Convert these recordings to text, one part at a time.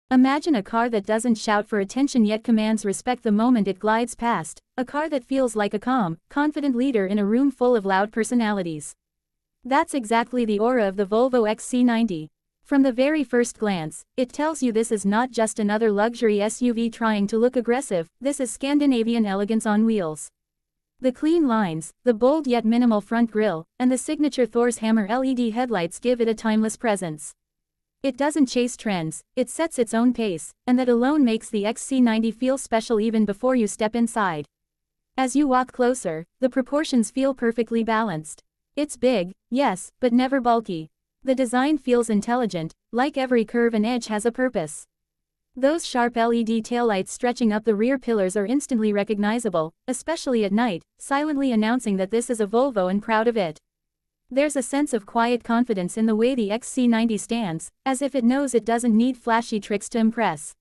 Imagine a car that doesn't shout for attention yet commands respect the moment it glides past, a car that feels like a calm, confident leader in a room full of loud personalities. That's exactly the aura of the Volvo XC90. From the very first glance, it tells you this is not just another luxury SUV trying to look aggressive, this is Scandinavian elegance on wheels. The clean lines, the bold yet minimal front grille, and the signature Thor's hammer LED headlights give it a timeless presence. It doesn't chase trends, it sets its own pace, and that alone makes the XC90 feel special even before you step inside. As you walk closer, the proportions feel perfectly balanced. It's big, yes, but never bulky. The design feels intelligent, like every curve and edge has a purpose. Those sharp LED taillights stretching up the rear pillars are instantly recognizable, especially at night, silently announcing that this is a Volvo and proud of it. There's a sense of quiet confidence in the way the XC90 stands, as if it knows it doesn't need flashy tricks to impress.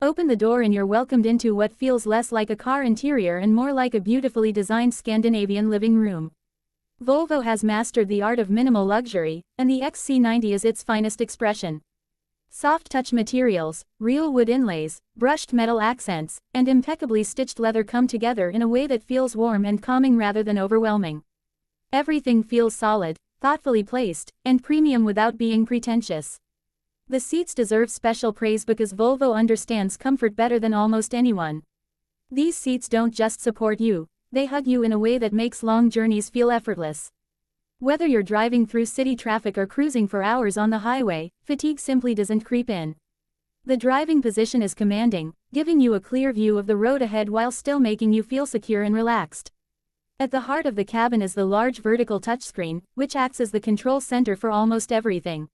Open the door and you're welcomed into what feels less like a car interior and more like a beautifully designed Scandinavian living room. Volvo has mastered the art of minimal luxury, and the XC90 is its finest expression. Soft touch materials, real wood inlays, brushed metal accents, and impeccably stitched leather come together in a way that feels warm and calming rather than overwhelming. Everything feels solid, thoughtfully placed, and premium without being pretentious. The seats deserve special praise because Volvo understands comfort better than almost anyone. These seats don't just support you, they hug you in a way that makes long journeys feel effortless. Whether you're driving through city traffic or cruising for hours on the highway, fatigue simply doesn't creep in. The driving position is commanding, giving you a clear view of the road ahead while still making you feel secure and relaxed. At the heart of the cabin is the large vertical touchscreen, which acts as the control center for almost everything.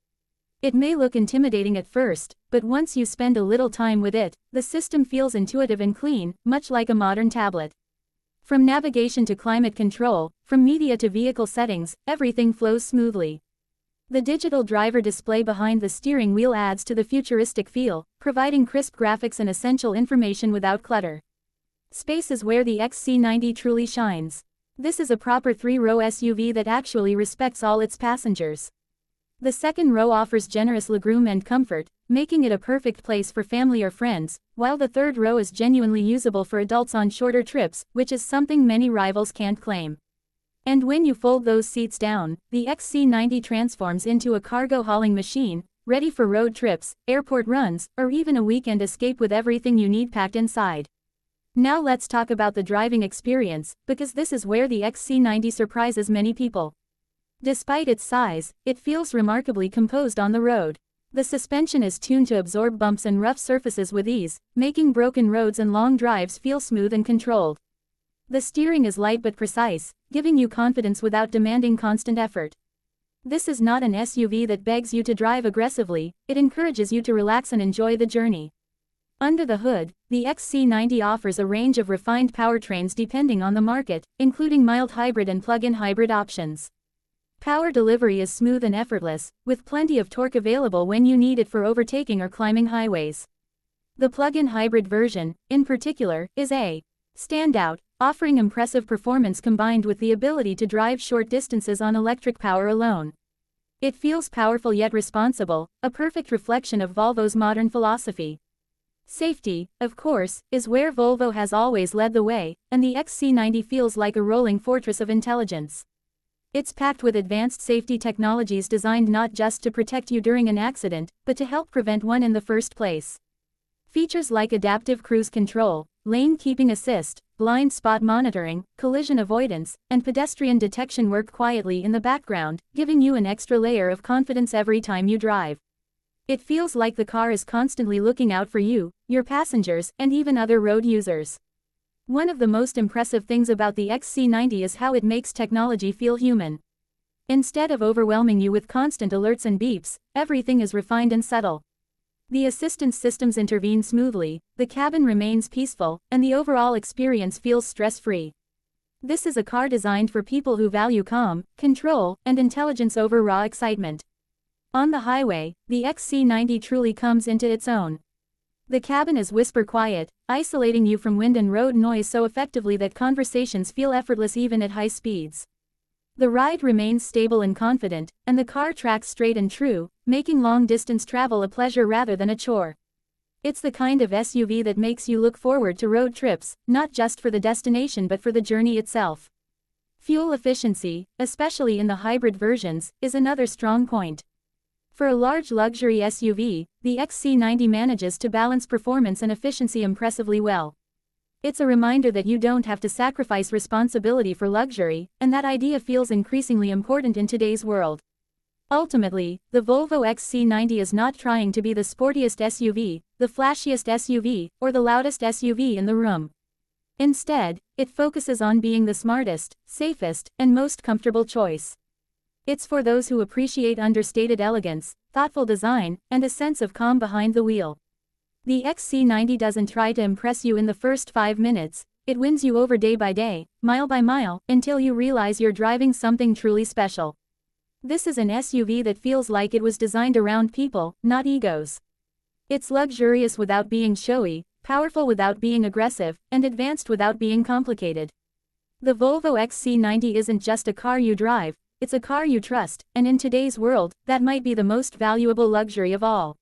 It may look intimidating at first, but once you spend a little time with it, the system feels intuitive and clean, much like a modern tablet. From navigation to climate control, from media to vehicle settings, everything flows smoothly. The digital driver display behind the steering wheel adds to the futuristic feel, providing crisp graphics and essential information without clutter. Space is where the XC90 truly shines. This is a proper three-row SUV that actually respects all its passengers. The second row offers generous legroom and comfort, making it a perfect place for family or friends, while the third row is genuinely usable for adults on shorter trips, which is something many rivals can't claim. And when you fold those seats down, the XC90 transforms into a cargo hauling machine, ready for road trips, airport runs, or even a weekend escape with everything you need packed inside. Now let's talk about the driving experience, because this is where the XC90 surprises many people. Despite its size, it feels remarkably composed on the road. The suspension is tuned to absorb bumps and rough surfaces with ease, making broken roads and long drives feel smooth and controlled. The steering is light but precise, giving you confidence without demanding constant effort. This is not an SUV that begs you to drive aggressively, it encourages you to relax and enjoy the journey. Under the hood, the XC90 offers a range of refined powertrains depending on the market, including mild hybrid and plug-in hybrid options. Power delivery is smooth and effortless, with plenty of torque available when you need it for overtaking or climbing highways. The plug-in hybrid version, in particular, is a standout, offering impressive performance combined with the ability to drive short distances on electric power alone. It feels powerful yet responsible, a perfect reflection of Volvo's modern philosophy. Safety, of course, is where Volvo has always led the way, and the XC90 feels like a rolling fortress of intelligence. It's packed with advanced safety technologies designed not just to protect you during an accident, but to help prevent one in the first place. Features like adaptive cruise control, lane keeping assist, blind spot monitoring, collision avoidance, and pedestrian detection work quietly in the background, giving you an extra layer of confidence every time you drive. It feels like the car is constantly looking out for you, your passengers, and even other road users. One of the most impressive things about the XC90 is how it makes technology feel human. Instead of overwhelming you with constant alerts and beeps, everything is refined and subtle. The assistance systems intervene smoothly, the cabin remains peaceful, and the overall experience feels stress-free. This is a car designed for people who value calm, control, and intelligence over raw excitement. On the highway, the XC90 truly comes into its own. The cabin is whisper quiet, isolating you from wind and road noise so effectively that conversations feel effortless even at high speeds. The ride remains stable and confident, and the car tracks straight and true, making long-distance travel a pleasure rather than a chore. It's the kind of SUV that makes you look forward to road trips, not just for the destination but for the journey itself. Fuel efficiency, especially in the hybrid versions, is another strong point. For a large luxury SUV, the XC90 manages to balance performance and efficiency impressively well. It's a reminder that you don't have to sacrifice responsibility for luxury, and that idea feels increasingly important in today's world. Ultimately, the Volvo XC90 is not trying to be the sportiest SUV, the flashiest SUV, or the loudest SUV in the room. Instead, it focuses on being the smartest, safest, and most comfortable choice. It's for those who appreciate understated elegance, thoughtful design, and a sense of calm behind the wheel. The XC90 doesn't try to impress you in the first 5 minutes, it wins you over day by day, mile by mile, until you realize you're driving something truly special. This is an SUV that feels like it was designed around people, not egos. It's luxurious without being showy, powerful without being aggressive, and advanced without being complicated. The Volvo XC90 isn't just a car you drive, it's a car you trust, and in today's world, that might be the most valuable luxury of all.